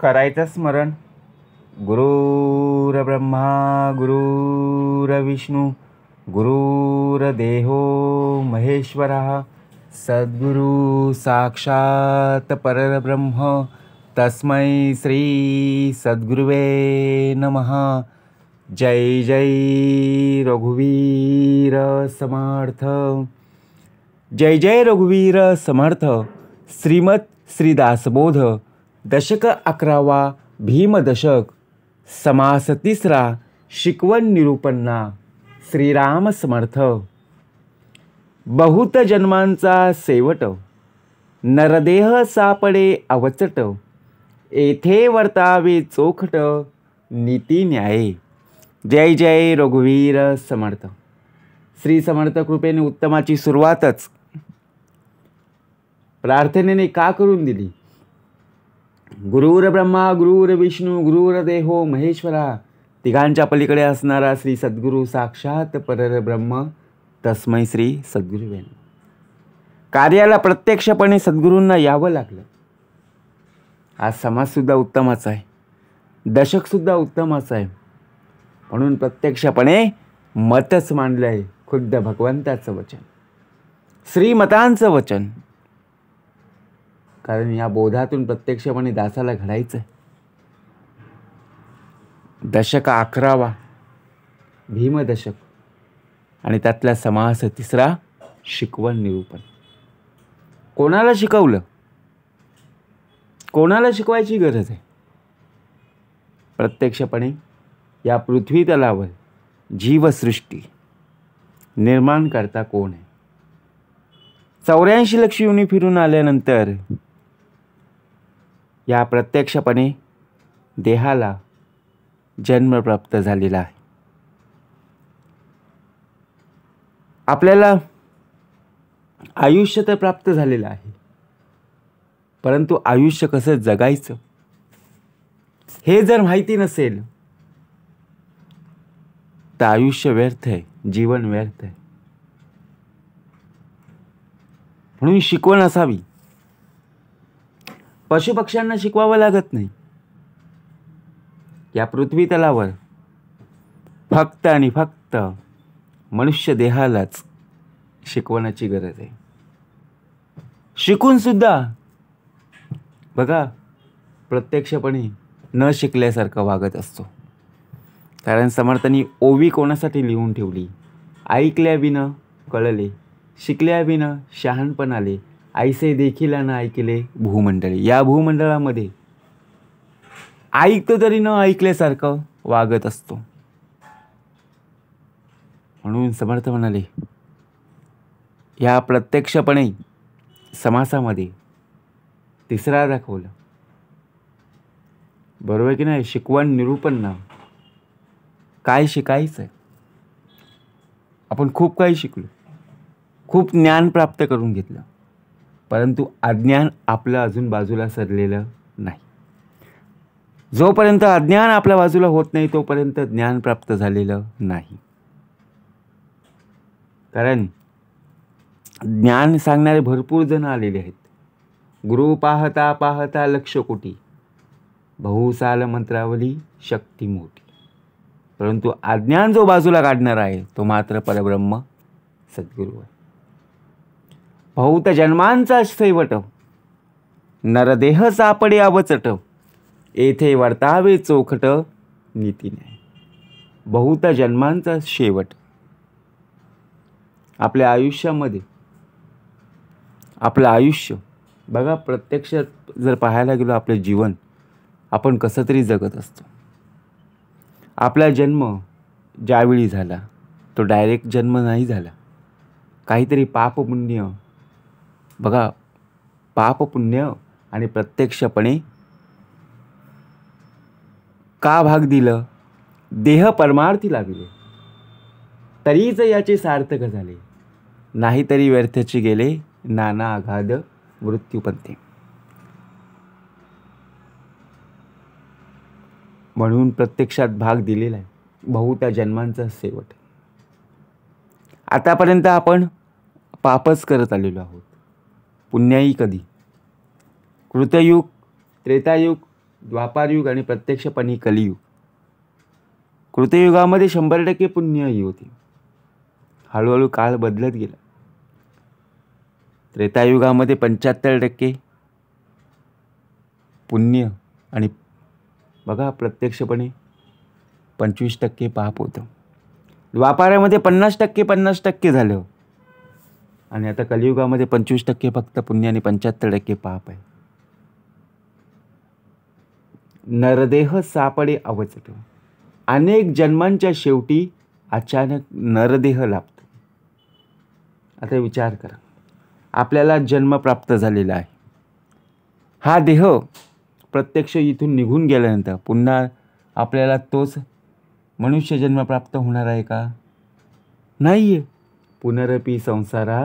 करायचं स्मरण. गुरुर्ब्रह्मा गुरुर्विष्णू गुरुर्देहो महेश्वरः सद्गुरु साक्षात परब्रह्म तस्मै श्री सद्गुरुवे नमः. जय जय रघुवीर समर्थ. जय जय रघुवीर समर्थ. श्रीमद श्रीदासबोध दशक 11वा भीमदशक. समास 3रा. शिकवण निरूपणा. श्रीराम समर्थ. बहुत जन्मांचा सेवट नरदेह सापडे अवचट. येथे वर्तावे चोखट नीती न्याये. जय जय रघुवीर समर्थ. श्री समर्थ कृपेने उत्तमाची सुरुवातच प्रार्थनेने का करून दिली. गुरुर्ब्रह्मा गुरुर्विष्णू गुरुर्देहो महेश्वरा. तिघांच्या पलीकडे असणारा श्री सद्गुरु साक्षात परब्रह्म तस्मै श्री सद्गुरुवे. कार्याला प्रत्यक्षपणे सद्गुरूंना यावं लागलं. हा समाजसुद्धा उत्तमाचा आहे, दशकसुद्धा उत्तमाचा आहे. म्हणून प्रत्यक्षपणे मतच मांडलं आहे. खुद्द भगवंताचं वचन, श्रीमतांचं वचन. कारण या बोधातून प्रत्यक्षपणे दासाला घडायचं आहे. दशक 11वा भीमदशक आणि त्यातला समास 3रा शिकवण निरूपण. कोणाला शिकवलं, कोणाला शिकवायची गरज आहे. प्रत्यक्षपणे या पृथ्वी तलावर जीवसृष्टी निर्माण करता कोण आहे. 84 लक्ष योनी फिरून आल्यानंतर या प्रत्यक्षपणे देहाला जन्म प्राप्त झालेला आहे. आपल्याला आयुष्य तर प्राप्त झालेलं आहे, परंतु आयुष्य कसं जगायचं हे जर माहिती नसेल तर आयुष्य व्यर्थ आहे, जीवन व्यर्थ आहे. म्हणून शिकवण असावी. पशुपक्ष्यांना शिकवावं लागत नाही. या पृथ्वी तलावर फक्त आणि फक्त मनुष्य देहालाच शिकवण्याची गरज आहे. शिकून सुद्धा बघा प्रत्यक्षपणे न शिकल्यासारखं वागत असतो. कारण समर्थांनी ओवी कोणासाठी लिहून ठेवली. ऐकल्याविना कळले, शिकल्याविना शहाणपण आले, ऐसे देखील न ऐकले भूमंडळी. या भूमंडळामध्ये ऐकतो तरी न ऐकल्यासारखं वागत असतो. म्हणून समर्थ म्हणाले या प्रत्यक्षपणे समासामध्ये 3रा दाखवलं. बरोबर की नाही. शिकवण निरूपण ना. काय शिकायचं आहे. आपण खूप काही शिकलो, खूप ज्ञान प्राप्त करून घेतलं, परंतु अज्ञान आपलं अजून बाजूला सरलेलं नाही. जोपर्यंत अज्ञान आपल्या बाजूला होत नाही तोपर्यंत ज्ञान प्राप्त झालेलं नाही. कारण ज्ञान सांगणारे भरपूर जण आलेले आहेत. गुरु पाहता पाहता लक्ष कोटी, बहुसाल मंत्रावली शक्ती मोठी. परंतु अज्ञान जो बाजूला काढणार आहे तो मात्र परब्रह्म सद्गुरू आहे. बहुत जन्मांचा सैवट नरदेह सापडे अवचट. येथे वर्तावे चोखट नीतीने. बहुत जन्मांचा शेवट. आपल्या आयुष्यामध्ये आपलं आयुष्य बघा, प्रत्यक्षात जर पाहायला गेलो आपलं जीवन आपण कसं तरी जगत असतो. आपला जन्म ज्यावेळी झाला तो डायरेक्ट जन्म नाही झाला. काहीतरी पाप पुण्य बघा, पाप पुण्य आणि प्रत्यक्षपणे का भाग दिलं, देह परमार्थी लागले तरीच याचे सार्थक झाले. नाहीतरी व्यर्थची गेले नाना आघाद मृत्यूपंथी. म्हणून प्रत्यक्षात भाग दिलेला आहे. बहुत जन्मांचा शेवट. आतापर्यंत आपण पापच करत आलेलो आहोत. पुण्याई कधी. कृतयुग, त्रेतायुग, द्वापारयुग आणि प्रत्यक्षपणे कलियुग. कृतयुगामध्ये 100% पुण्य ही होती. हळूहळू काळ बदलत गेला. त्रेतायुगामध्ये 75% पुण्य आणि बघा प्रत्यक्षपणे 25% पाप होतं. द्वापारामध्ये 50% झालं आणि आता कलियुगामध्ये 25% फक्त पुण्य आणि 75% पाप आहे. नरदेह सापडे अवचट. अनेक जन्मांच्या शेवटी अचानक नरदेह लाभतो. आता विचार करा, आपल्याला जन्म प्राप्त झालेला आहे. हा देह प्रत्यक्ष इथून निघून गेल्यानंतर पुन्हा आपल्याला तोच मनुष्य जन्म प्राप्त होणार आहे का? नाहीये. पुनरपी संसारा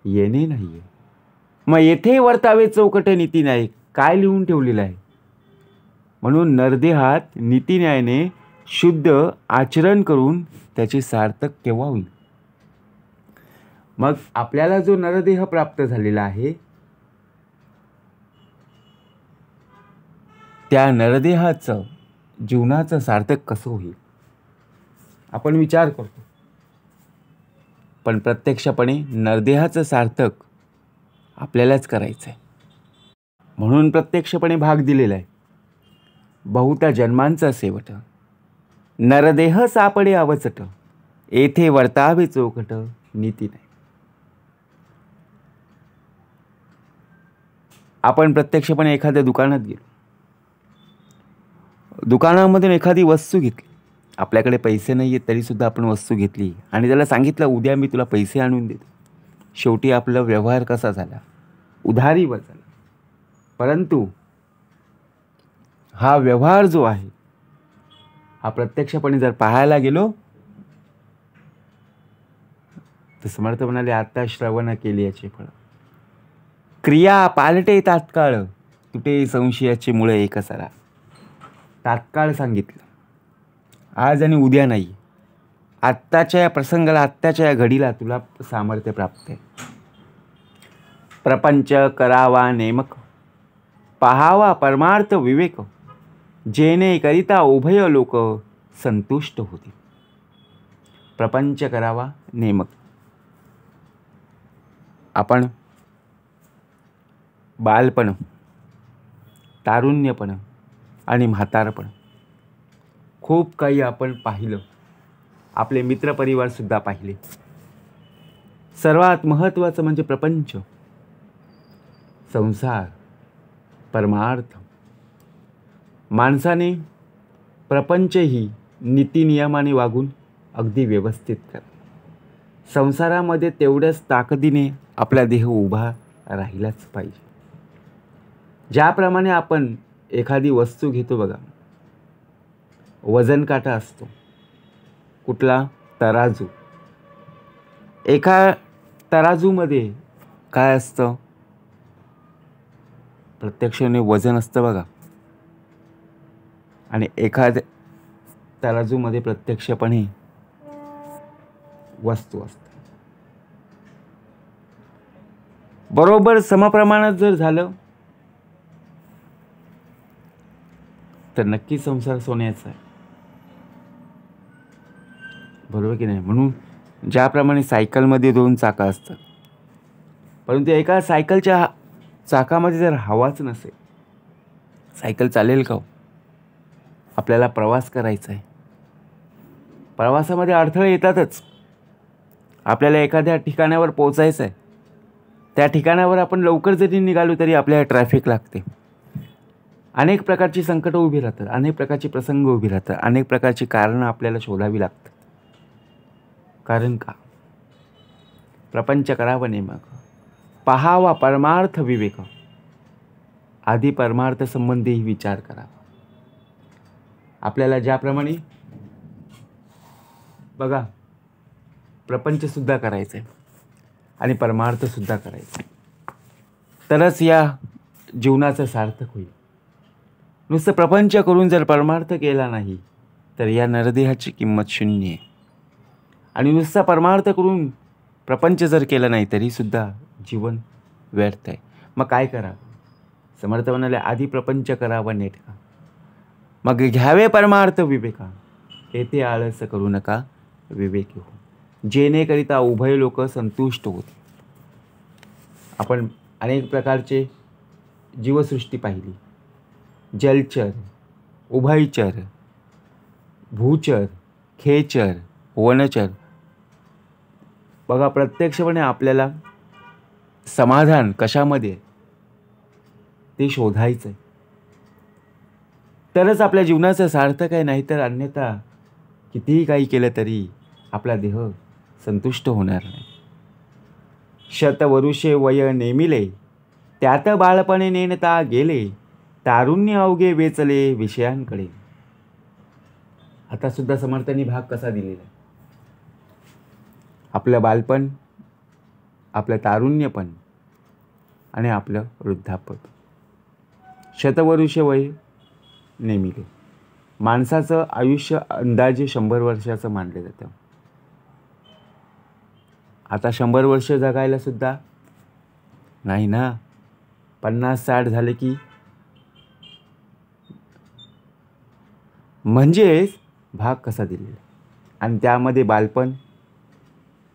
येणे नाहीये. मग येथे वर्तावे चौकट नीतीन्याय काय लिहून ठेवलेलं आहे? म्हणून नरदेहात नीतीन्यायाने शुद्ध आचरण करून त्याचे सार्थक केव्हा होईल? मग आपल्याला जो नरदेह प्राप्त झालेला आहे त्या नरदेहाचं जीवनाचं सार्थक कसं होईल आपण विचार करतो. पण प्रत्यक्षपणे नरदेहाचं सार्थक आपल्यालाच करायचं आहे. म्हणून प्रत्यक्षपणे भाग दिलेला आहे. बहुता जन्मांचा सेवट नरदेह सापडे अवचट येथे वर्तावे चौकट नीती नाही. आपण प्रत्यक्षपणे एखाद्या दुकानात गेलो, दुकानामधून एखादी वस्तू घेतली, आपल्याकडे पैसे नाही आहेत तरीसुद्धा आपण वस्तू घेतली आणि त्याला सांगितलं उद्या मी तुला पैसे आणून देतो. शेवटी आपला व्यवहार कसा झाला? उधारीवर झाला. परंतु हा व्यवहार जो आहे हा प्रत्यक्षपणे जर पाहायला गेलो तर समर्थ म्हणाले आता श्रवण केले याचे फळ. क्रिया पालटे तात्काळ तुटे संशयाचे मुळे एकसरा. तात्काळ सांगितलं, आज आणि उद्या नाही. आत्ताच्या या प्रसंगाला आत्ताच्या या घडीला तुला सामर्थ्य प्राप्त आहे. प्रपंच करावा नेमक पाहावा परमार्थ विवेक जेणे करिता उभय लोक संतुष्ट होते. प्रपंच करावा नेमक. आपण बालपण, तारुण्यपण आणि म्हातारपण खूप काही आपण पाहिलं. आपले मित्रपरिवारसुद्धा पाहिले. सर्वात महत्त्वाचं म्हणजे प्रपंच, संसार, परमार्थ. माणसाने प्रपंच ही नीतिनियमाने वागून अगदी व्यवस्थित कर. संसारामध्ये तेवढ्याच ताकदीने आपला देह उभा राहिलाच पाहिजे. ज्याप्रमाणे आपण एखादी वस्तू घेतो बघा, वजन काटा असतो. कुठला? तराजू. एका तराजूमध्ये काय असतं? प्रत्यक्षाने वजन असतं बघा आणि एखाद्या तराजूमध्ये प्रत्यक्षपणे वस्तू असते. बरोबर समप्रमाणात जर झालं तर नक्की संसार सोन्याचा आहे. बरोबर की नाही? म्हणून ज्याप्रमाणे सायकलमध्ये 2 चाकं असतात, परंतु एका सायकलच्या चाकामध्ये जर हवाच नसेल सायकल चालेल का? आपल्याला प्रवास करायचा आहे. प्रवासामध्ये अडथळे येतातच. आपल्याला एखाद्या ठिकाणावर पोहोचायचं आहे. त्या ठिकाणावर आपण लवकर जरी निघालो तरी आपल्याला ट्रॅफिक लागते. अनेक प्रकारची संकटं उभी राहतात, अनेक प्रकारचे प्रसंग उभी राहतात, अनेक प्रकारची कारणं आपल्याला शोधावी लागतात. कारण का? प्रपंच करावा नेमक पाहावा परमार्थ विवेक. आधी परमार्थ संबंधी विचार करावा. आपल्याला ज्याप्रमाणे बघा प्रपंचसुद्धा करायचं आहे आणि परमार्थसुद्धा करायचं आहे, तरच या जीवनाचं सार्थक होईल. नुसतं प्रपंच करून जर परमार्थ केला नाही तर या नरदेहाची किंमत शून्य आहे. आणि नुसता परमार्थ करून प्रपंच जर केला नाही तरीसुद्धा जीवन व्यर्थ आहे. मग काय करावं? समर्थ म्हणाले आधी प्रपंच करावा नेटका. मग घ्यावे परमार्थ विवेका, येथे आळस करू नका विवेकी हो, जेणेकरिता उभय लोक संतुष्ट होते. आपण अनेक प्रकारचे जीवसृष्टी पाहिली. जलचर, उभयचर, भूचर, खेचर, वनचर. बघा, प्रत्यक्षपणे आपल्याला समाधान कशामध्ये ते शोधायचं आहे, तरच आपल्या जीवनाचं सार्थक आहे. नाहीतर अन्यथा कितीही काही केलं तरी आपला देह संतुष्ट होणार नाही. शतवरुषे वय नेमिले, त्यात बाळपणे नेणता गेले, तारुण्य अवघे वेचले विषयांकडे. आता सुद्धा समर्थांनी भाग कसा दिलेला आहे. आपलं बालपण, आपलं तारुण्यपण आणि आपलं वृद्धापन. शतवरुषे वय नेमिले. माणसाचं आयुष्य अंदाजे 100 वर्षाचं मानलं जातं. आता 100 वर्ष जगायला सुद्धा नाही ना, 50-60 झाले की म्हणजेच भाग कसा दिलेला. आणि त्यामध्ये बालपण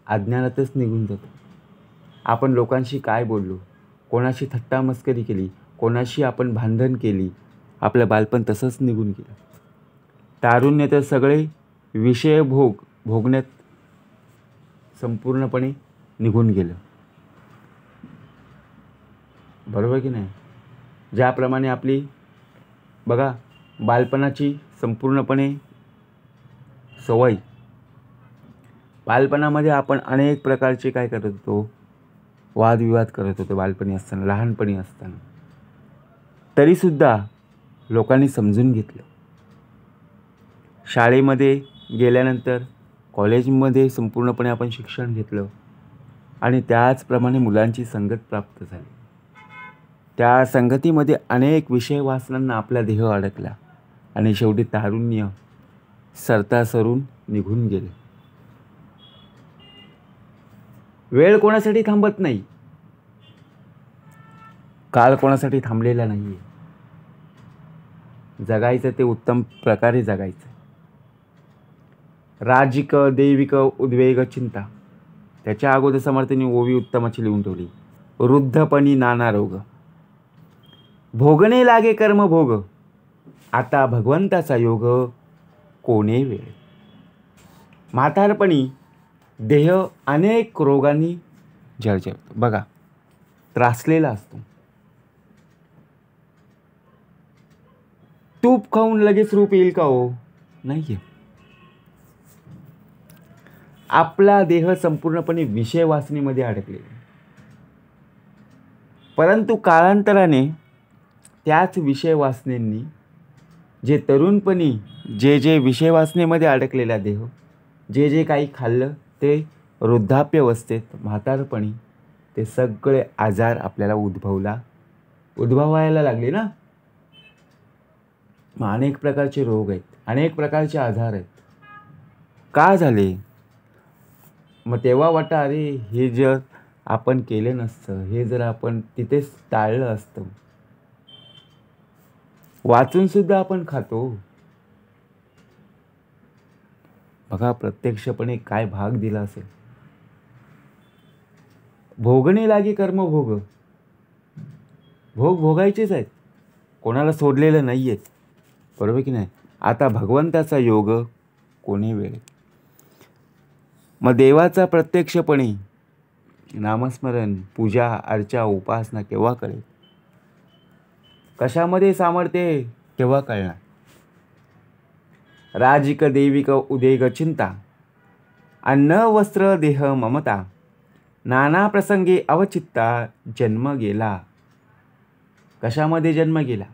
अज्ञानातच निघून जातो. आपण लोकांशी काय बोललो, कोणाशी थट्टा मस्करी केली, कोणाशी आपण भांडण केली, आपलं बालपण तसंच निघून गेलं. तारुण्य तर सगळे विषय भोगण्यात संपूर्णपणे निघून गेलं. बरोबर की नाही. ज्याप्रमाणे आपली बघा बालपणाची संपूर्णपणे सवय, बालपणामध्ये आपण अनेक प्रकारचे काय करत होतो, वादविवाद करत होतो. बालपणी असताना, लहानपणी असताना तरीसुद्धा लोकांनी समजून घेतलं. शाळेमध्ये गेल्यानंतर, कॉलेजमध्ये संपूर्णपणे आपण शिक्षण घेतलं आणि त्याचप्रमाणे मुलांची संगत प्राप्त झाली. त्या संगतीमध्ये अनेक विषय वासनांना आपला देह अडकला आणि शेवटी तारुण्य सरता सरून निघून गेले. वेळ कोणासाठी थांबत नाही, काळ कोणासाठी थांबलेला नाही आहे. जगायचं ते उत्तम प्रकारे जगायचं. राजिक दैविक उद्वेग चिंता, त्याच्या अगोदर समर्थांनी ओवी उत्तमाची लिहून ठेवली. वृद्धपणी नाना रोग, भोगणे लागे कर्म भोग, आता भगवंताचा योग कोणे वेळ. म्हातारपणी देह अनेक रोगांनी जर्जरतो. बघा, त्रासलेला असतो. तूप खाऊन लगेच रूप येईल का हो? नाहीये. आपला देह संपूर्णपणे विषय वासनेमध्ये अडकलेला. परंतु काळांतराने त्याच विषय वासनेंनी जे तरुणपणी जे विषय वासनेमध्ये अडकलेला देह जे काही खाल्लं ते वृद्धाप्यावस्थेत, म्हातारपणी ते सगळे आजार आपल्याला उद्भवायला लागले ना. मग अनेक प्रकारचे रोग आहेत, अनेक प्रकारचे आजार आहेत. का झाले? मग तेव्हा वाटतं, अरे हे जर आपण केलं नसतं, हे जर आपण तिथेच टाळलं असतं. वाचून सुद्धा आपण खातो. बघा, प्रत्यक्षपणे काय भाग दिला असेल. भोगणे लागे कर्म भोग, भोग भोगायचेच आहेत, कोणाला सोडलेलं नाही आहेत. बरोबर की नाही. आता भगवंताचा योग कोणी वेळ. मग देवाचा प्रत्यक्षपणे नामस्मरण, पूजा, अर्चा, उपासना केव्हा कळेल? कशामध्ये सामर्थ्य केव्हा कळणार? राजिक दैविक उदेग चिंता, अन्न वस्त्र देह ममता, नाना प्रसंगी अवचित्ता जन्म गेला. कशामध्ये जन्म गेला?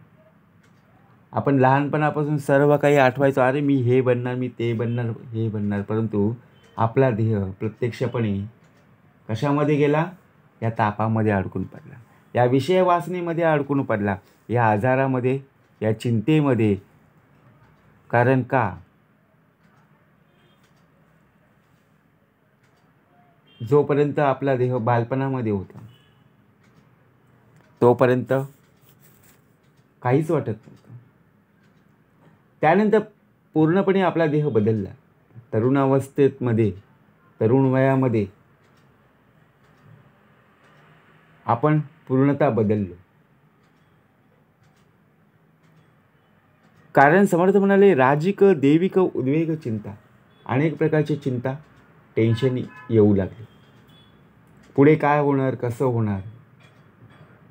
आपण लहानपणापासून सर्व काही आठवायचो, अरे मी हे बनणार, मी ते बनणार, हे बनणार. परंतु आपला देह प्रत्यक्षपणे कशामध्ये गेला? या तापामध्ये अडकून पडला, या विषय वासनेमध्ये अडकून पडला, या आजारामध्ये, या चिंतेमध्ये. कारण का? जोपर्यंत आपला देह बालपणामध्ये होता तोपर्यंत काहीच वाटत नव्हतं. त्यानंतर पूर्णपणे आपला देह बदलला. तरुणावस्थेमध्ये, तरुण वयामध्ये आपण पूर्णतः बदललो. कारण समर्थ म्हणाले, राजिक दैविक उद्वेग चिंता, अनेक प्रकारची चिंता, टेन्शन येऊ लागली. पुढे काय होणार, कसं होणार,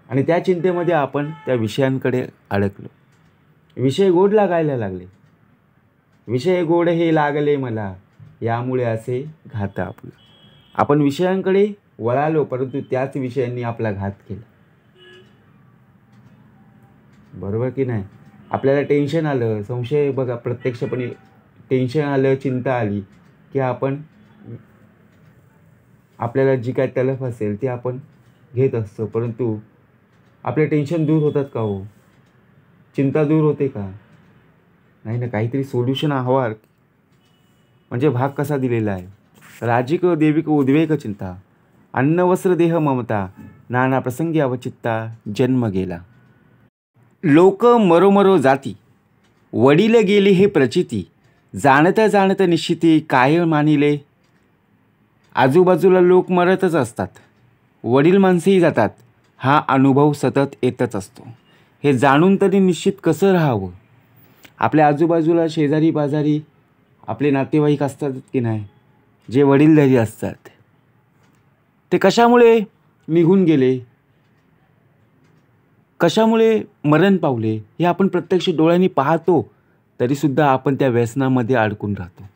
आणि त्या चिंतेमध्ये आपण त्या विषयांकडे अडकलो. विषय गोड लागायला लागले. विषय गोड हे लागले मला, यामुळे असे घात आपलं. आपण विषयांकडे वळालो, परंतु त्याच विषयांनी आपला घात केला. बरोबर की नाही? आपल्याला टेन्शन आलं, संशय बघा, प्रत्यक्षपणे टेन्शन आलं, चिंता आली की आपण आपल्याला जी काय तलफ असेल ती आपण घेत असतो. परंतु आपले टेन्शन दूर होतात का हो? चिंता दूर होते का? नाही ना. काहीतरी सोल्युशन हवा. म्हणजे भाग कसा दिलेला आहे? राजिक दैविक उद्वेग चिंता, अन्न वस्त्र देह ममता, नाना प्रसंगी अवचित्ता, जन्म गेला. लोक मरोमरो जाती, वडील गेली हे प्रचिती, जाणता जाणता निश्चिती, काय मानिले. आजूबाजूला लोक मरतच असतात, वडील माणसेही जातात, हा अनुभव सतत येतच असतो. हे जाणून तरी निश्चित कसं राहावं? आपल्या आजूबाजूला शेजारी पाजारी आपले नातेवाईक असतात की नाही, जे वडीलधारी असतात, ते कशामुळे निघून गेले, कशामुळे मरण पावले, हे आपण प्रत्यक्ष डोळ्यांनी पाहतो, तरीसुद्धा आपण त्या व्यसनामध्ये अडकून राहतो.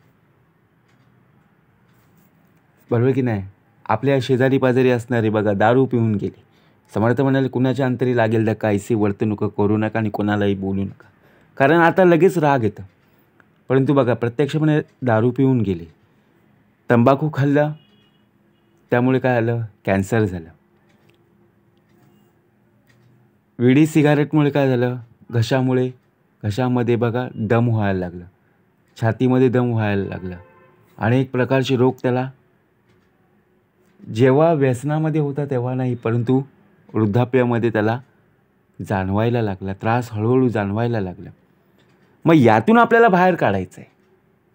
बरोबर की नाही? आपल्या शेजारी पाजारी असणारे बघा, दारू पिऊन गेले. समर्थ म्हणाले, कुणाच्या अंतरी लागेल धक्का, ऐसी वर्तणूक करू नका आणि कोणालाही बोलू नका. कारण आता लगेच राग येतं. परंतु बघा, प्रत्यक्षपणे दारू पिऊन गेले, तंबाखू खाल्ला, त्यामुळे काय आलं? कॅन्सर झालं. विडी सिगारेटमुळे काय झालं? घशामध्ये बघा दम व्हायला लागलं, छातीमध्ये दम व्हायला लागला. अनेक प्रकारचे रोग त्याला जेव्हा व्यसनामध्ये होता तेव्हा नाही, परंतु वृद्धाप्यामध्ये त्याला जाणवायला लागला. त्रास हळूहळू जाणवायला लागला. मग यातून आपल्याला बाहेर काढायचं आहे.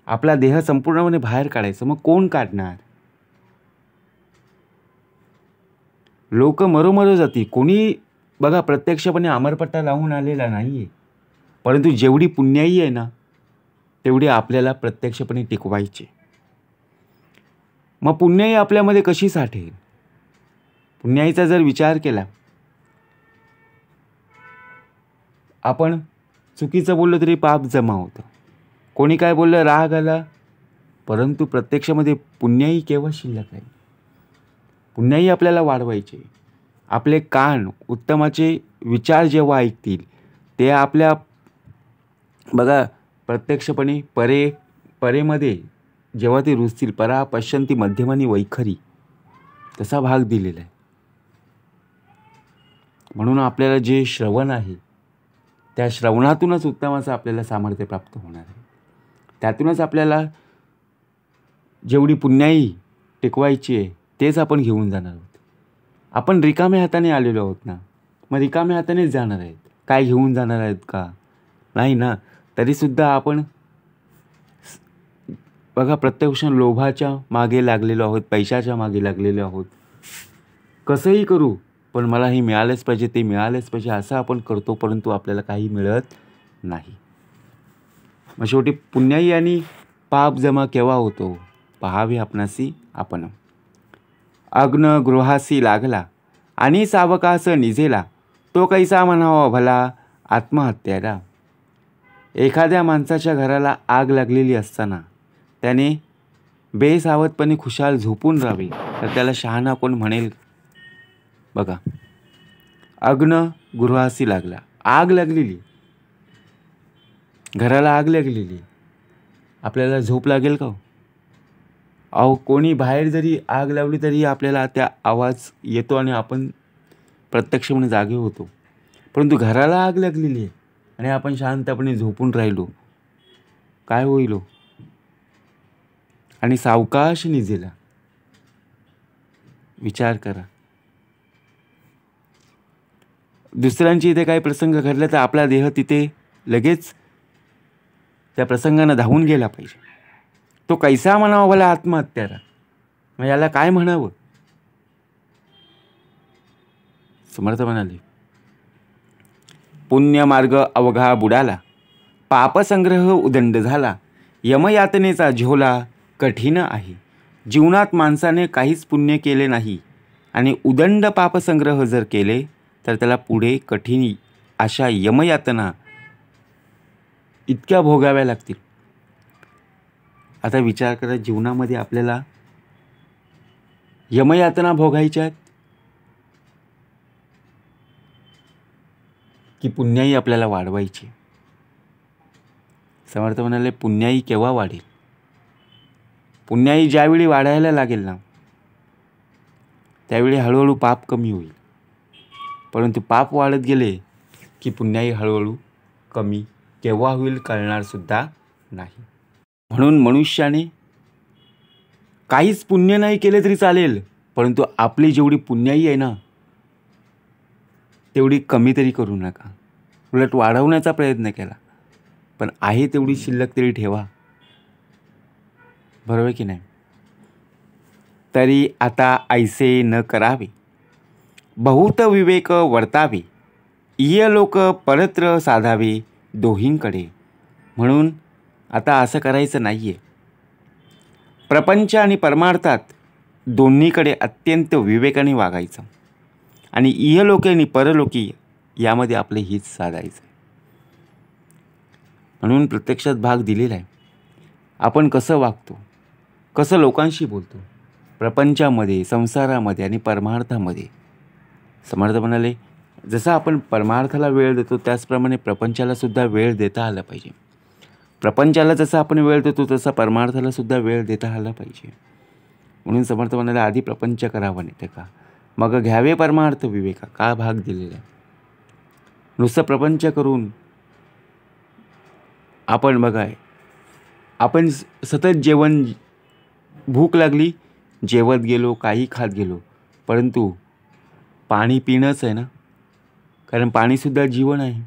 आपला देह संपूर्णपणे बाहेर काढायचं. मग कोण काढणार? लोक मरोमरो जाती. कोणी बघा प्रत्यक्षपणे अमरपट्टा लावून आलेला नाही आहे, परंतु जेवढी पुण्याई आहे ना, तेवढी आपल्याला प्रत्यक्षपणे टिकवायची. मग पुण्याई आपल्यामध्ये कशी साठेल? पुण्याईचा जर विचार केला, आपण चुकीचं बोललो तरी पाप जमा होतं. कोणी काय बोललं, राग आला, परंतु प्रत्यक्षामध्ये पुण्याई केव्हा शिल्लक आहे? पुण्याई आपल्याला वाढवायचे. आपले कान उत्तमाचे विचार जेव्हा ऐकतील, ते आपल्या बघा प्रत्यक्षपणे परेमध्ये जेव्हा ते रुजतील, परा पश्यंती मध्यमानी वैखरी, तसा भाग दिलेला आहे. म्हणून आपल्याला जे श्रवण आहे, त्या श्रवणातूनच उत्तमाचं आपल्याला सामर्थ्य प्राप्त होणार आहे. त्यातूनच आपल्याला जेवढी पुण्याई टिकवायची आहे तेच आपण घेऊन जाणार आहोत. आपण रिकाम्या हाताने आलेलो आहोत ना, मग रिकाम्या हातानेच जाणार आहेत. काय घेऊन जाणार आहेत का? नाही ना. तरीसुद्धा आपण बघा प्रत्यक्ष लोभाच्या मागे लागलेलो आहोत, पैशाच्या मागे लागलेलो आहोत. कसंही करू, पण मला हे मिळालंच पाहिजे, ते मिळालंच पाहिजे, असं आपण करतो, परंतु आपल्याला काही मिळत नाही. मग शेवटी पुण्याई आणि पाप जमा केव्हा होतो? पहावे आपणासी आपण. अग्न गृहासी लागला आणि सावकास निझेला, तो कैसा म्हणावा भला आत्महत्याला. एखाद्या माणसाच्या घराला आग लागलेली असताना त्याने बेसावधपणे खुशाल झोपून राहावे, तर त्याला शहाणा कोण म्हणेल? बघा, अग्न गृहासी लागला, आग लागलेली, घराला आग लागलेली, आपल्याला झोप लागेल का? अहो, कोणी बाहेर जरी आग लावली तरी आपल्याला त्या आवाज येतो आणि आपण प्रत्यक्षपणे जागे होतो. परंतु घराला आग लागलेली आहे आणि आपण शांतपणे झोपून राहिलो, काय होईल? आणि सावकाश निजेला. विचार करा, दुसऱ्यांची इथे काही प्रसंग घडला तर आपला देह तिथे लगेच त्या प्रसंगानं धावून गेला पाहिजे. तो कैसा म्हणावा भला आत्महत्यारा, मग याला काय म्हणावं. समर्थ म्हणाले, पुण्यमार्ग अवघा बुडाला, पापसंग्रह उदंड झाला, यमयातनेचा झोला कठीण आहे. जीवनात माणसाने काहीच पुण्य केले नाही आणि उदंड पापसंग्रह जर केले तर त्याला पुढे कठीण अशा यमयातना इतक्या भोगाव्या लागतील. आता विचार करा, जीवनामध्ये आपल्याला यमयातना भोगायच्या आहेत की पुण्याई आपल्याला वाढवायची. समर्थ म्हणाले, पुण्याई केव्हा वाढेल. पुण्याई ज्यावेळी वाढायला लागेल ना, त्यावेळी हळूहळू पाप कमी होईल. परंतु पाप वाढत गेले की पुण्याई हळूहळू कमी केव्हा होईल कळणार सुद्धा नाही. म्हणून मनुष्याने काहीच पुण्य नाही केले तरी चालेल, परंतु आपली जेवढी पुण्याई आहे ना तेवढी कमी तरी करू नका. उलट वाढवण्याचा प्रयत्न केला, पण आहे तेवढी शिल्लक तरी ठेवा. बरोबर की नाही. तरी आता ऐसे न करावे, बहुत विवेक वर्तावे, इय लोक परत्र साधावे दोहींकडे. म्हणून आता असं करायचं नाही आहे. प्रपंच आणि परमार्थात दोन्हीकडे अत्यंत विवेकाने वागायचं आणि इहलोकी आणि परलोकी यामध्ये आपले हित साधायचं. म्हणून प्रत्यक्षात भाग दिलेला आहे. आपण कसं वागतो, कसं लोकांशी बोलतो, प्रपंचामध्ये, संसारामध्ये आणि परमार्थामध्ये. समर्थ म्हणाले, जसं आपण परमार्थाला वेळ देतो त्याचप्रमाणे प्रपंचाला सुद्धा वेळ देता आला पाहिजे. प्रपंचाला जसं आपण वेळ देतो तसा परमार्थाला सुद्धा वेळ देता आला पाहिजे. म्हणून समर्थ म्हणाले, आधी प्रपंच करावा नाही का, मग घ्यावे परमार्थ विवेका. का भाग दिलेला आहे. नुसतं प्रपंच करून आपण बघाय, आपण सतत जेवण, भूक लागली जेवत गेलो, काही खात गेलो, परंतु पाणी पिणंच आहे ना. कारण पाणीसुद्धा जीवन आहे.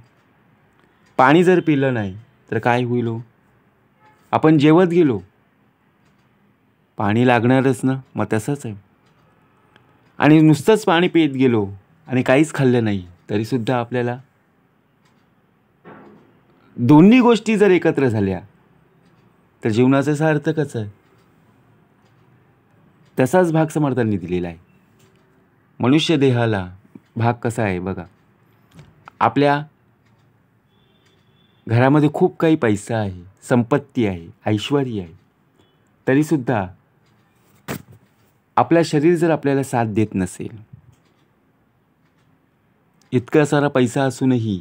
पाणी जर पिलं नाही तर काय होईल हो. आपण जेवत गेलो, पाणी लागणारच ना. मग तसंच आहे. आणि नुसतंच पाणी पित गेलो आणि काहीच खाल्लं नाही तरीसुद्धा आपल्याला दोन्ही गोष्टी जर एकत्र झाल्या तर जीवनाचं सार्थकच आहे. तसाच भाग समर्थांनी दिलेला आहे. मनुष्य देहाला भाग कसा आहे बघा. आपल्या घरामध्ये खूप काही पैसा आहे, संपत्ती आहे, ऐश्वर आहे, तरीसुद्धा आपल्या शरीर जर आपल्याला साथ देत नसेल, इतका सारा पैसा असूनही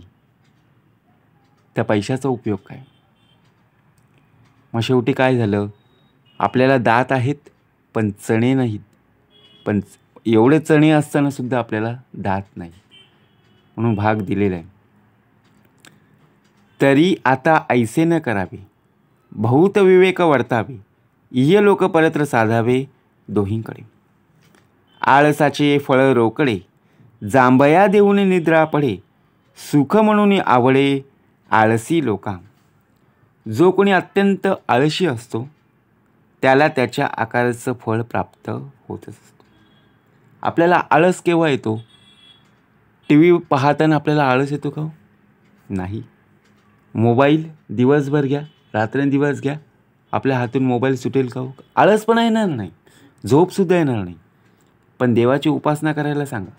त्या पैशाचा उपयोग काय. मग शेवटी काय झालं, आपल्याला दात आहेत पण चणे नाहीत. पण एवढे चणे असताना सुद्धा आपल्याला दात नाही. म्हणून भाग दिलेला आहे. तरी आता ऐसे न करावे, बहुत विवेक वर्तावे, इय लोक परत्र साधावे दोहींकडे. आळसाचे फळ रोकडे, जांभया देऊन निद्रा पडे, सुख म्हणून आवडे आळसी लोका. जो कोणी अत्यंत आळशी असतो त्याला त्याच्या आकाराचं फळ प्राप्त होतच असतं. आपल्याला आळस केव्हा येतो. टी व्ही पाहताना आपल्याला आळस येतो का. नाही. मोबाईल दिवसभर घ्या, रात्रंदिवस घ्या, आपल्या हातून मोबाईल सुटेल का. आळस पण येणार नाही, झोपसुद्धा येणार नाही. पण देवाची उपासना करायला सांगा,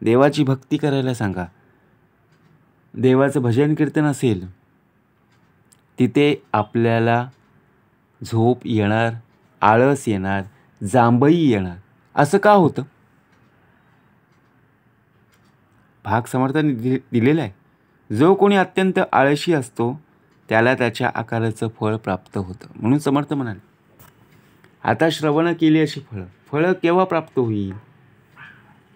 देवाची भक्ती करायला सांगा, देवाचं भजन कीर्तन असेल, तिथे आपल्याला झोप येणार, आळस येणार, जांभई येणार. असं का होतं. भाग समर्थांनी दिलेला आहे. जो कोणी अत्यंत आळशी असतो त्याला त्याच्या आकाराचं फळ प्राप्त होतं. म्हणून समर्थ म्हणाले, आता श्रवण केली अशी फळं केव्हा प्राप्त होईल.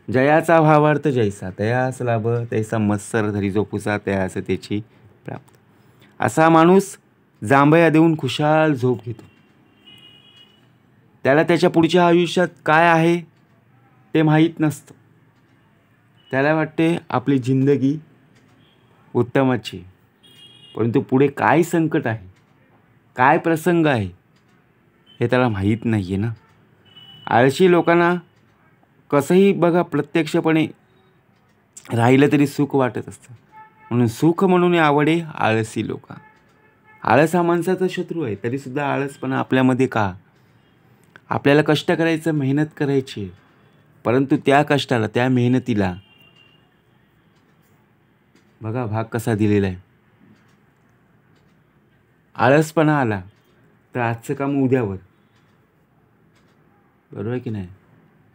जयाचा भावार्थ जैसा तयास लाभ, तैसा मत्सर धरी जो पुसा तयास त्याची प्राप्त. असा माणूस जांभया देऊन खुशाल झोप घेतो. त्याला त्याच्या पुढच्या आयुष्यात काय आहे ते माहीत नसतं. त्याला वाटते आपली जिंदगी उत्तमाची, परंतु पुढे काय संकट आहे काय प्रसंग आहे हे त्याला माहीत नाही आहे ना. आळशी लोकांना कसंही बघा प्रत्यक्षपणे राहिलं तरी सुख वाटत असतं. म्हणून सुख म्हणून आवडे आळसी लोक. आळस हा माणसाचा शत्रू आहे. तरीसुद्धा आळसपणा आपल्यामध्ये का? आपल्याला कष्ट करायचं, मेहनत करायची, परंतु त्या कष्टाला, त्या मेहनतीला बघा भाग कसा दिलेला आहे. आळसपणा आला तर आजचं काम उद्यावर, बरोबर आहे की नाही?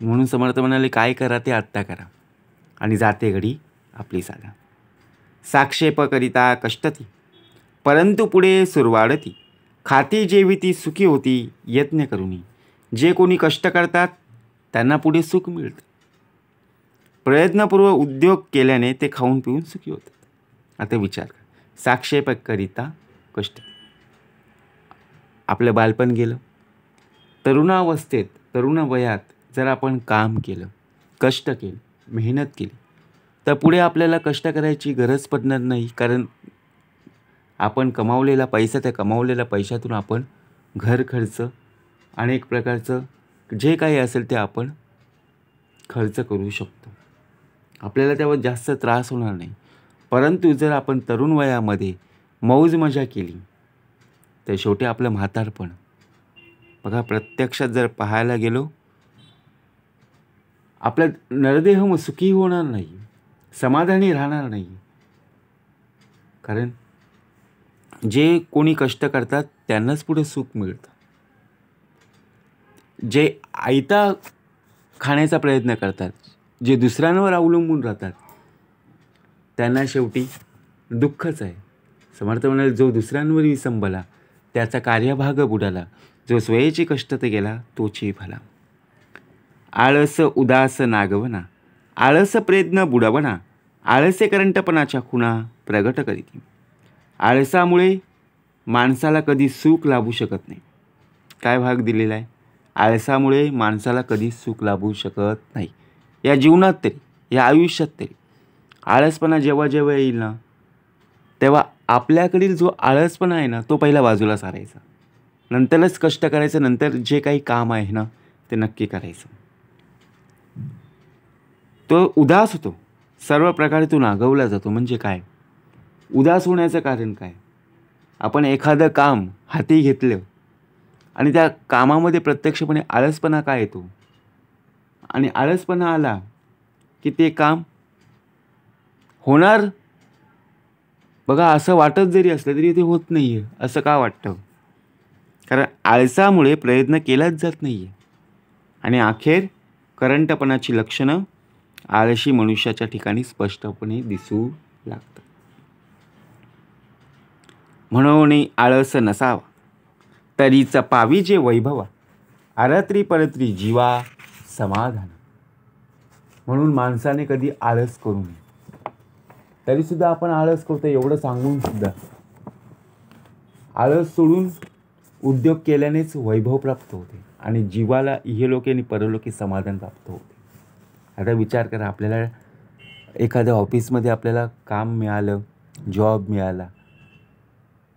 म्हणून समर्थ म्हणाले, काय करा ते आत्ता करा आणि जाते घडी आपली साधा. साक्षेप करिता कष्टती परंतु पुढे सुरवाडती, खाती जेविती सुखी होती यत्न करुनी. जे कोणी कष्ट करतात त्यांना पुढे सुख मिळतं. प्रयत्नपूर्वक उद्योग केल्याने ते खाऊन पिऊन सुखी होतात. आता विचार करा, साक्षेप करिता कष्ट. आपलं बालपण गेलं, तरुणावस्थेत, तरुण वयात जर आपण काम केलं, कष्ट केलं, मेहनत केली, तर पुढे आपल्याला कष्ट करायची गरज पडणार नाही. कारण आपण कमावलेला पैसा, त्या कमावलेल्या पैशातून आपण घर खर्च, अनेक प्रकारचं जे काही असेल ते आपण खर्च करू शकतो. आपल्याला त्यावर जास्त त्रास होणार नाही. परंतु जर आपण तरुण वयामध्ये मौज मजा केली तर शेवटी आपलं म्हातारपण बघा, प्रत्यक्षात जर पाहायला गेलो, आपला नरदेह सुखी होणार नाही, समाधानी राहणार नाही. कारण जे कोणी कष्ट करतात त्यांनाच पुढे सुख मिळतं. जे आयता खाण्याचा प्रयत्न करतात, जे दुसऱ्यांवर अवलंबून राहतात, त्यांना शेवटी दुःखच आहे. समर्थ म्हणाले, जो दुसऱ्यांवर विसंबला त्याचा कार्यभाग बुडाला, जो स्वयेची कष्ट ते गेला तोची भला. आळस उदास नागवना, आळस प्रयत्न बुडवना, आळसे करंटपणाच्या खुणा प्रगट करीती. आळसामुळे माणसाला कधी सुख लाभू शकत नाही. काय भाग दिलेला आहे? आळसामुळे माणसाला कधी सुख लाभू शकत नाही. या जीवनात तरी, या आयुष्यात तरी आळसपणा जेव्हा जेव्हा येईल ना, तेव्हा आपल्याकडील जो आळसपणा आहे ना, तो पहिला बाजूला सारायचा, नंतरच कष्ट करायचं, नंतर जे काही काम आहे ना ते नक्की करायचं. तो उदास होतो, सर्व प्रकारे तो नागवला जातो. म्हणजे काय? उदास होण्याचं कारण काय? आपण एखादं काम हाती घेतलं आणि त्या कामामध्ये प्रत्यक्षपणे आळसपणा काय येतो, आणि आळसपणा आला की ते काम होणार बघा, असं वाटत जरी असलं तरी ते होत नाही आहे. असं का वाटतं? कारण आळसामुळे प्रयत्न केलाच जात नाही आहे. आणि अखेर करंटपणाची लक्षणं आळशी मनुष्याच्या ठिकाणी स्पष्टपणे दिसू लागतात. म्हणून आळस नसावा तरीच पावी जे वैभवा, आरत्री परत्री जीवा समाधान. म्हणून माणसाने कधी आळस करू नये. तरीसुद्धा आपण आळस करतो, एवढं सांगून सुद्धा. आळस सोडून उद्योग केल्यानेच वैभव प्राप्त होते आणि जीवाला इहलोकी आणि परलोकी समाधान प्राप्त होते. आता विचार करा, आपल्याला एखाद्या ऑफिसमध्ये आपल्याला काम मिळालं, जॉब मिळाला,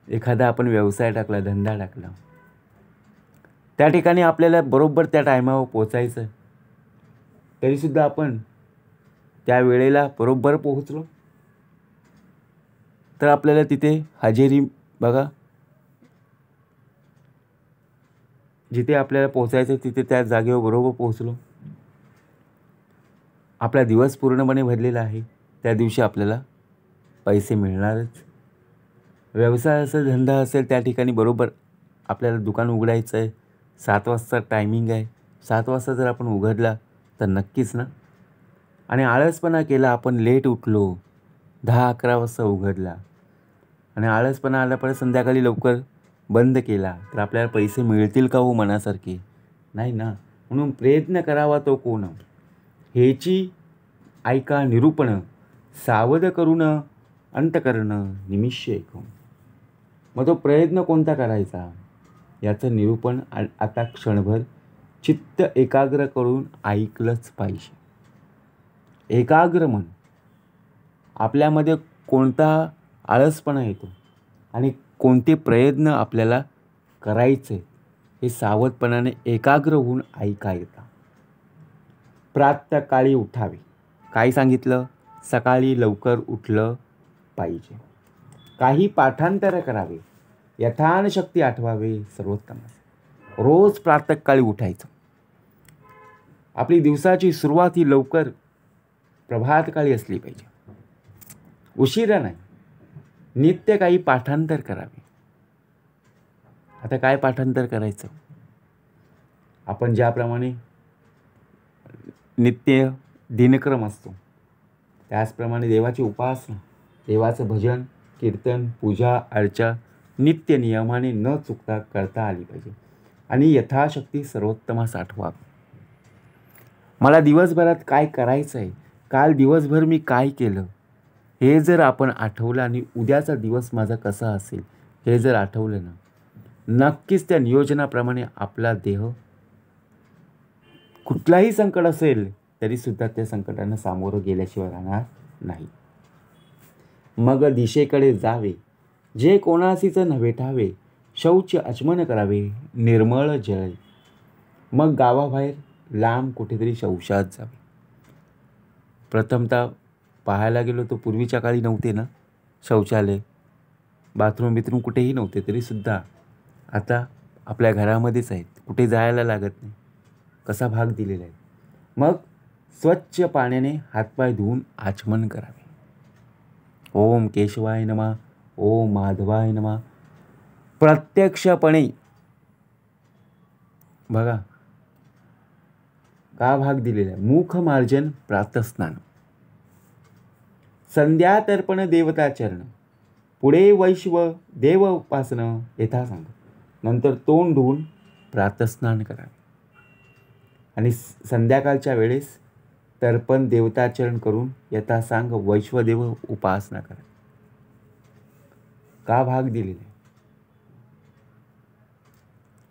एखादा आपण व्यवसाय टाकला, धंदा टाकला, त्या ठिकाणी आपल्याला बरोबर त्या टायमावर पोचायचं आहे, तरीसुद्धा आपण त्या वेळेला बरोबर पोहोचलो तर आपल्याला तिथे हजेरी बघा, जिथे आपल्याला पोचायचं तिथे त्या जागेवर बरोबर पोहोचलो, आपला दिवस पूर्णपणे भरलेला आहे, त्या दिवशी आपल्याला पैसे मिळणारच. व्यवसाय असेल, धंदा असेल, त्या ठिकाणी बरोबर आपल्याला दुकान उघडायचं आहे, 7 वाजता टायमिंग आहे, 7 वाजता जर आपण उघडला तर नक्कीच ना. आणि आळसपणा केला, आपण लेट उठलो, 10-11 वाजता उघडला आणि आळसपणा आला, परत संध्याकाळी लवकर बंद केला, तर आपल्याला पैसे मिळतील का हो मनासारखे? नाही ना. म्हणून प्रयत्न करावा तो कोण, हेची ऐका निरूपण, सावध करून अंतकरण निमिष्य ऐकून. मग तो प्रयत्न कोणता करायचा याचं निरूपण आता क्षणभर चित्त एकाग्र करून ऐकलंच पाहिजे. एकाग्र मन, आपल्यामध्ये कोणता आळसपणा येतो आणि कोणते प्रयत्न आपल्याला करायचं हे सावधपणाने एकाग्र होऊन ऐकायचं. प्रातःकाळी उठावे. काय सांगितलं? सकाळी लवकर उठलं पाहिजे. काही पाठांतर करावे. यथाशक्ती आठवावे सर्वोत्तम. रोज प्रातःकाळी उठायचं. आपली दिवसाची सुरुवात ही लवकर प्रभातकाळी असली पाहिजे, उशिरा नाही. नित्य काही पाठांतर करावे. आता काय पाठांतर करायचं? आपण ज्याप्रमाणे नित्य दिनक्रम असतो त्याचप्रमाणे देवाची उपासना, देवाचं भजन, कीर्तन, पूजा अर्चा नित्य नियमाने न चुकता करता आली पाहिजे आणि यथाशक्ती सर्वोत्तमास आठवावे. मला दिवसभरात काय करायचं आहे, काल दिवसभर मी काय केलं, हे जर आपण आठवलं आणि उद्याचा दिवस माझा कसा असेल हे जर आठवलं ना, नक्कीच त्या नियोजनाप्रमाणे आपला देह कुठलाही संकट असेल तरीसुद्धा त्या संकटांना सामोरं गेल्याशिवाय राहणार नाही. मग दिशेकडे जावे, जे कोणासीच नव्हे ठावे, शौच आचमन करावे, निर्मळ जळ. मग गावाबाहेर लांब कुठेतरी शौचात जावे. प्रथमतः पाहायला गेलो तर पूर्वीच्या काळी नव्हते ना शौचालय, बाथरूम कुठेही नव्हते, तरीसुद्धा आता आपल्या घरामध्येच आहेत, कुठे जायला लागत नाही. कसा भाग दिलेला आहे. मग स्वच्छ पाण्याने हातपाय धुवून आचमन करावे. ओम केशवाय नमः, ओम माधवाय नमः. प्रत्यक्षपणे बघा का भाग दिलेला आहे. मुख मार्जन, प्रातस्नान, संध्या तर्पण, देवताचरण, पुढे वैश्व देव उपासन यथासांग. नंतर तोंड धुवून प्रातस्नान करावे आणि संध्याकाळच्या वेळेस तर्पण देवताचरण करून यथासांग वैश्वदेव उपासना करावी. का भाग दिलेला आहे.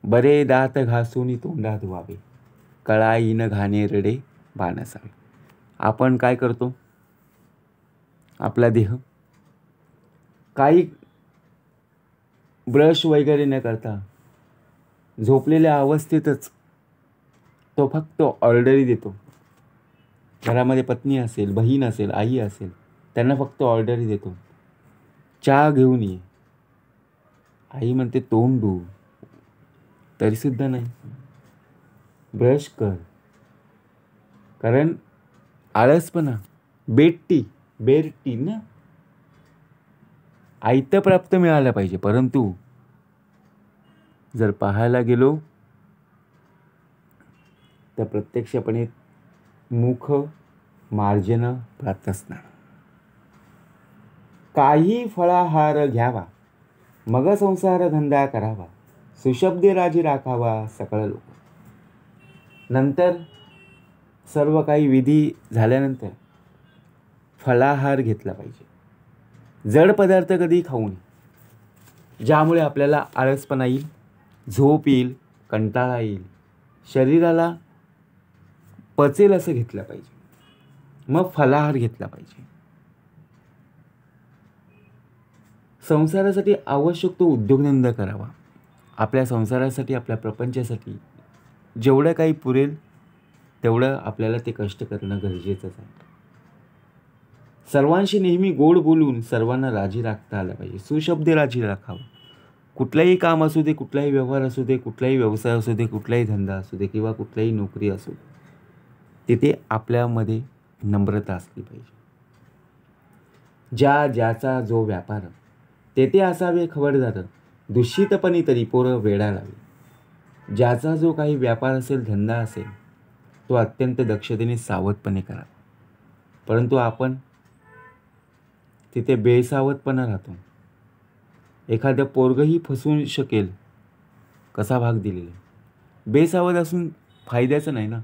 बरे दात घासून तोंडा धुवावे, कळाईन घाणे रडे बाणसावे. आपण काय करतो? आपला देह काही ब्रश वगैरे न करता झोपलेल्या अवस्थेतच तो फक्त ऑर्डरी देतो. घरामध्ये पत्नी असेल, बहीण असेल, आई असेल, त्यांना फक्त ऑर्डरी देतो. चहा घेऊन ये. आई म्हणते तोंड धुऊ, तरीसुद्धा नाही. ब्रश कर. कारण आळसपणा, बेरटी ना. आयतं प्राप्त मिळालं पाहिजे. परंतु जर पाहायला गेलो तर प्रत्यक्षपणे मुख मार्जन, प्रातस्नान. काही फळाहार घ्यावा, मग संसार धंदा करावा, सुशब्दे राजी राखावा सकळ लोक. नंतर सर्व काही विधी झाल्यानंतर फलाहार घेतला पाहिजे. जड पदार्थ कधी खाऊ नये, ज्यामुळे आपल्याला आळसपणा येईल, झोप येईल, कंटाळा येईल. शरीराला पचेल असं घेतलं पाहिजे. मग फलाहार घेतला पाहिजे. संसारासाठी आवश्यक तो उद्योगधंदा करावा. आपल्या संसारासाठी, आपल्या प्रपंचासाठी जेवढं काही पुरेल तेवढं आपल्याला ते कष्ट करणं गरजेचंच आहे. सर्वांशी नेहमी गोड बोलून सर्वांना राजी राखता आलं पाहिजे. सुशब्दे राजी राखावं. कुठलंही काम असू दे, कुठलाही व्यवहार असू दे, कुठलाही व्यवसाय असू दे, कुठलाही धंदा असू दे किंवा कुठलाही नोकरी असू दे, तिथे आपल्यामध्ये नम्रता असली पाहिजे. ज्याचा जो व्यापार तेथे असावे खबरदार, दूषितपणी तरी पोरं वेडा लावे. ज्याचा जो काही व्यापार असेल, धंदा असेल, तो अत्यंत दक्षतेने सावधपणे करा. परंतु आपण तिथे बेसावधपणा राहतो. एखादं पोरगंही फसवू शकेल, कसा भाग दिलेला आहे. बेसावध असून फायद्याचं नाही ना.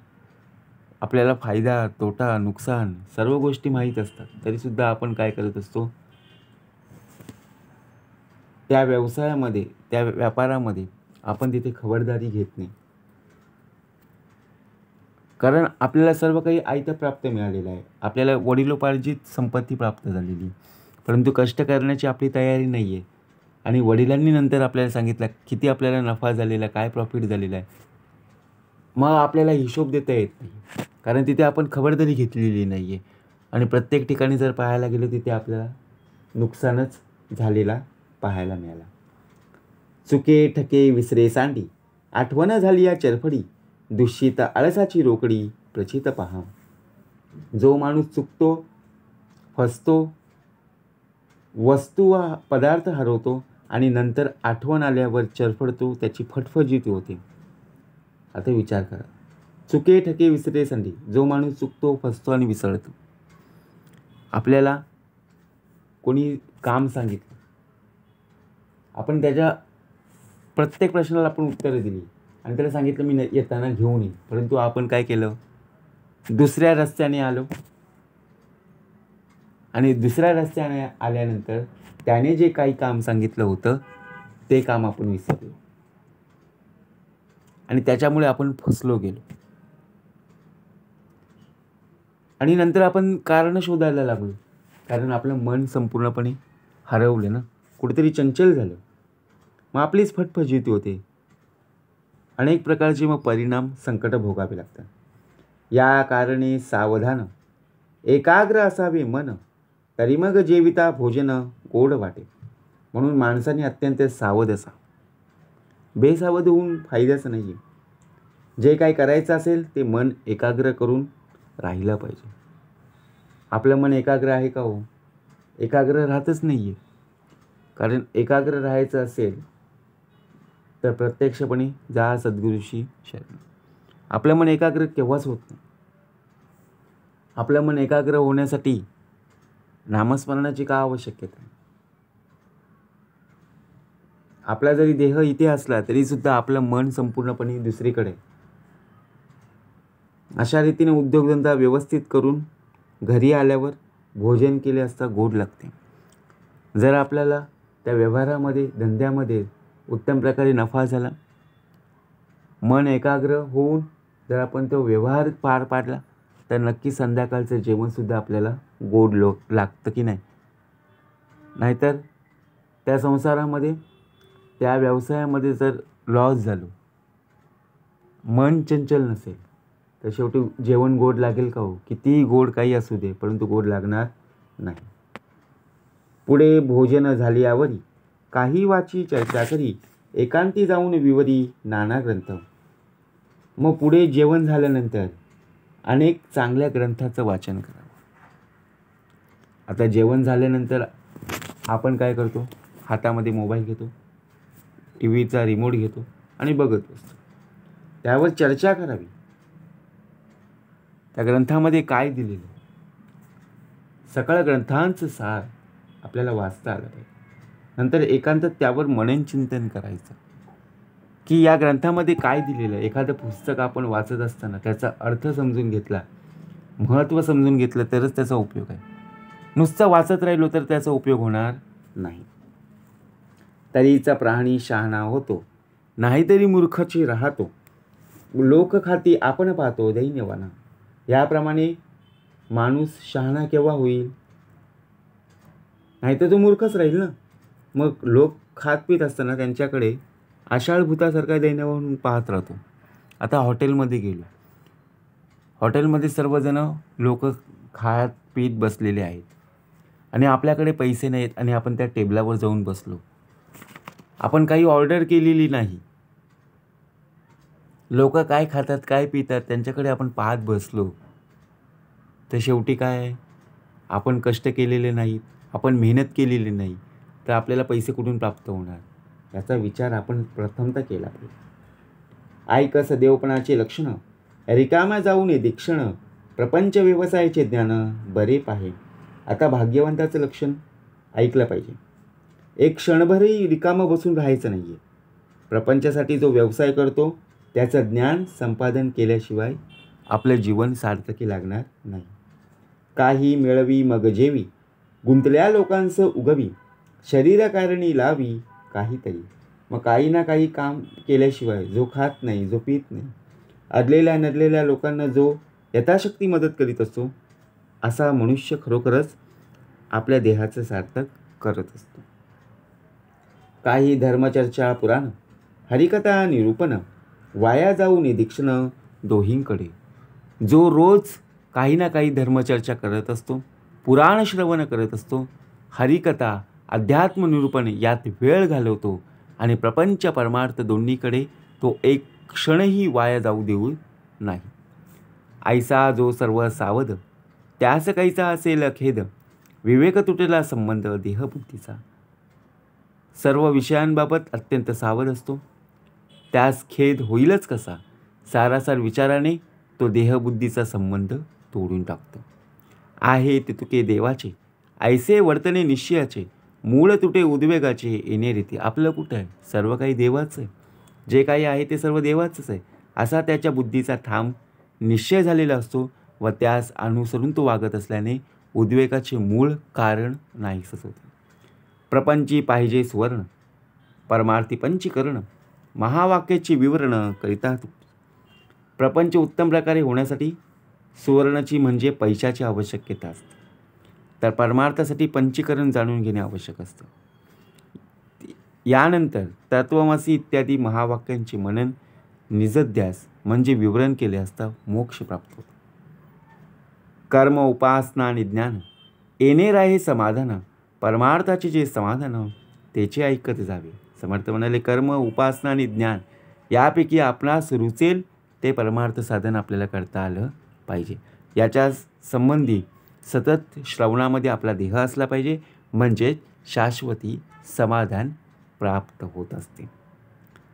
आपल्याला फायदा, तोटा, नुकसान सर्व गोष्टी माहीत असतात, तरीसुद्धा आपण काय करत असतो, त्या व्यवसायामध्ये, त्या व्यापारामध्ये आपण तिथे खबरदारी घेत नाही. कारण आपल्याला सर्व काही आयतं प्राप्त मिळालेलं आहे. आपल्याला वडिलोपार्जित संपत्ती प्राप्त झालेली, परंतु कष्ट करण्याची आपली तयारी नाही आहे. आणि वडिलांनी नंतर आपल्याला सांगितलं किती आपल्याला नफा झालेला, काय प्रॉफिट झालेला आहे, मग आपल्याला हिशोब देता येत नाही, कारण तिथे आपण खबरदारी घेतलेली नाही आहे. आणि प्रत्येक ठिकाणी जर पाहायला गेलं तिथे आपल्याला नुकसानच झालेला पाहायला मिळाला. चुके ठके विसरे सांडी, आठवण झाली या चरफडी, दूषित आळसाची रोकडी प्रचित पहा. जो माणूस चुकतो, फसतो, वस्तू व पदार्थ हरवतो आणि नंतर आठवण आल्यावर चरफडतो, त्याची फटफजीती होते. आता विचार करा, चुके ठके विसरे संधी, जो माणूस चुकतो, फसतो आणि विसरतो. आपल्याला कोणी काम सांगितलं, आपण त्याच्या प्रत्येक प्रश्नाला आपण उत्तरं दिली आणि त्याला सांगितलं मी येताना घेऊन येईन, परंतु आपण काय केलं, दुसऱ्या रस्त्याने आलो आणि दुसऱ्या रस्त्याने आल्यानंतर त्याने जे काही काम सांगितलं होतं ते काम आपण विसरलो आणि त्याच्यामुळे आपण फसलो गेलो. आणि नंतर आपण कारण शोधायला लागलो, कारण आपलं मन संपूर्णपणे हरवलं ना, कुठेतरी चंचल झालं. मग आपलीच फटफजीती होते, अनेक प्रकारचे मग परिणाम संकट भोगावे लागतात. या कारणे सावधान एकाग्र असावे मन, तरी मग जेविता भोजन गोड वाटे. म्हणून माणसाने अत्यंत सावध असा, बेसावध होऊन फायद्याच नाही आहे. जे काही करायचं असेल ते मन एकाग्र करून राहिलं पाहिजे. आपलं मन एकाग्र आहे का हो? एकाग्र राहतच नाही आहे. कारण एकाग्र राहायचं असेल तर प्रत्यक्षपणे जा सद्गुरूशी शरण. आपलं मन एकाग्र केव्हाच होत नाही. आपलं मन एकाग्र होण्यासाठी नामस्मरणाची का आवश्यकता आहे? आपला जरी देह इथे असला तरी सुद्धा आपलं मन संपूर्णपणे दुसरीकडे. अशा रीतीने उद्योगधंदा व्यवस्थित करून घरी आल्यावर भोजन केले असता गोड लागते. जर आपल्याला त्या व्यवहारामध्ये, धंद्यामध्ये उत्तम प्रकारे नफा झाला, मन एकाग्र होऊन जर आपण तो व्यवहार पार पाडला, तर नक्की संध्याकाळचं जेवणसुद्धा आपल्याला गोड लागतं की नाही. नाहीतर त्या संसारामध्ये, त्या व्यवसायामध्ये जर लॉस झालो, मन चंचल नसेल, तर शेवटी जेवण गोड लागेल का हो? कितीही गोड काही असू दे, परंतु गोड लागणार नाही. पुढे भोजन झाली आवरी, काही वाची चर्चा करी, एकांती जाऊन विवरी नाना ग्रंथ. मग पुढे जेवण झाल्यानंतर अनेक चांगल्या ग्रंथाचं वाचन करावं. आता जेवण झाल्यानंतर आपण काय करतो, हातामध्ये मोबाईल घेतो, टी व्हीचा रिमोट घेतो आणि बघत बसतो. त्यावर चर्चा करावी, त्या ग्रंथामध्ये काय दिलेलं, सकळ ग्रंथांचं सार आपल्याला वाचता आलं पाहिजे. नंतर एकांतात त्यावर मनन चिंतन करायचं की या ग्रंथामध्ये काय दिलेलं आहे. एखादं पुस्तक आपण वाचत असताना त्याचा अर्थ समजून घेतला, महत्त्व समजून घेतलं तरच त्याचा उपयोग आहे. नुसतं वाचत राहिलो तर त्याचा उपयोग होणार नाही. तरीचा प्राणी शहाणा होतो, नाहीतरी मूर्खची राहतो, लोक खाती आपण पाहतो दैन्यवाना. याप्रमाणे माणूस शहाणा केव्हा होईल? नाहीतर तो मूर्खच राहील ना. मग लोक खात पीत असताना त्यांच्याकडे आषाढ भूतासारखा दैन्यवान पाहत राहतो. आता हॉटेलमध्ये गेलो, हॉटेलमध्ये सर्वजण लोक खात पीत बसलेले आहेत आणि आपल्याकडे पैसे नाहीत आणि आपण त्या टेबलावर जाऊन बसलो. आपण काही ऑर्डर केलेली नाही. लोक काय खातात, काय पितात, त्यांच्याकडे आपण पाहत बसलो. तर शेवटी काय आहे, आपण कष्ट केलेले नाहीत, आपण मेहनत केलेली नाही, तर आपल्याला पैसे कुठून प्राप्त होणार, याचा विचार आपण प्रथमतः केला पाहिजे. ऐकस देवपणाचे लक्षण, रिकाम्या जाऊन दीक्षण, प्रपंच व्यवसायाचे ज्ञान बरे पाहे. आता भाग्यवंताचं लक्षण ऐकलं पाहिजे. एक क्षणभरही रिकामं बसून राहायचं नाही आहे. प्रपंचासाठी जो व्यवसाय करतो त्याचं ज्ञान संपादन केल्याशिवाय आपलं जीवन सार्थकी लागणार नाही. काही मिळवी मग जेवी, गुंतल्या लोकांचं उगवी, शरीरकारणी लावी काहीतरी. मग काही ना काही काम केल्याशिवाय, जो खात नाही, जो पित नाही, अडलेल्या नडलेल्या लोकांना जो यथाशक्ती मदत करीत असतो, असा मनुष्य खरोखरच आपल्या देहाचं सार्थक करत असतो. काही धर्मचर्चा पुराण, हरिकथा निरूपण, वाया जाऊ निरीक्षण दोहींकडे. जो रोज काही ना काही धर्मचर्चा करत असतो, पुराण श्रवण करत असतो, हरिकथा अध्यात्म निरूपण यात वेळ घालवतो आणि प्रपंच परमार्थ दोन्हीकडे तो एक क्षणही वाया जाऊ देऊ नाही. ऐसा जो सर्व सावध, त्यास काहीचा असेल खेद. विवेक तुटेला संबंध देहबुद्धीचा. सर्व विषयांबाबत अत्यंत सावध असतो, त्यास खेद होईलच कसा. सारासार विचाराने तो देहबुद्धीचा संबंध तोडून टाकतो. आहे ते तुके देवाचे, ऐसे वर्तने निश्चयाचे. मूळ तुटे उद्वेगाचे, येणे रीती. आपलं कुठं आहे? सर्व काही देवाचं आहे. जे काही आहे ते सर्व देवाचंच आहे असा त्याच्या बुद्धीचा ठाम निश्चय झालेला असतो व त्यास अनुसरून तो वागत असल्याने उद्वेगाचे मूळ कारण नाहीसच होते. प्रपंची पाहिजे सुवर्ण, परमार्थी पंचीकरण. महावाक्याची विवरण करिता प्रपंच उत्तम प्रकारे होण्यासाठी सुवर्णाची म्हणजे पैशाची आवश्यकता असते, तर परमार्थासाठी पंचीकरण जाणून घेणे आवश्यक असतं. यानंतर तत्वमसी इत्यादी महावाक्यांचे मनन निजध्यास म्हणजे विवरण केले असता मोक्ष प्राप्त होतो. कर्म उपासना आणि ज्ञान येणे राहे समाधान. परमार्थाचे जे समाधान त्याचे ऐकत जावे. समर्थ म्हणाले कर्म उपासना आणि ज्ञान यापैकी आपणास रुचेल ते परमार्थ साधन आपल्याला करता आलं पाहिजे. याच्या संबंधी सतत श्रवणामध्ये आपला देह असला पाहिजे, म्हणजे शाश्वती समाधान प्राप्त होत असते.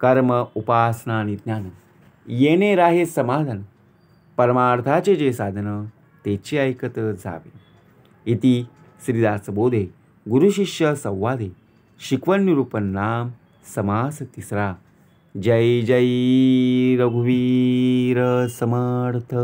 कर्म उपासना आणि ज्ञान येणे राहे समाधान. परमार्थाचे जे साधन त्याचे ऐकत जावे. इति श्रीदास बोधे गुरुशिष्य संवादे. शिकवण निरूपण नाम समास तिसरा. जय जय रघुवीर समर्थ.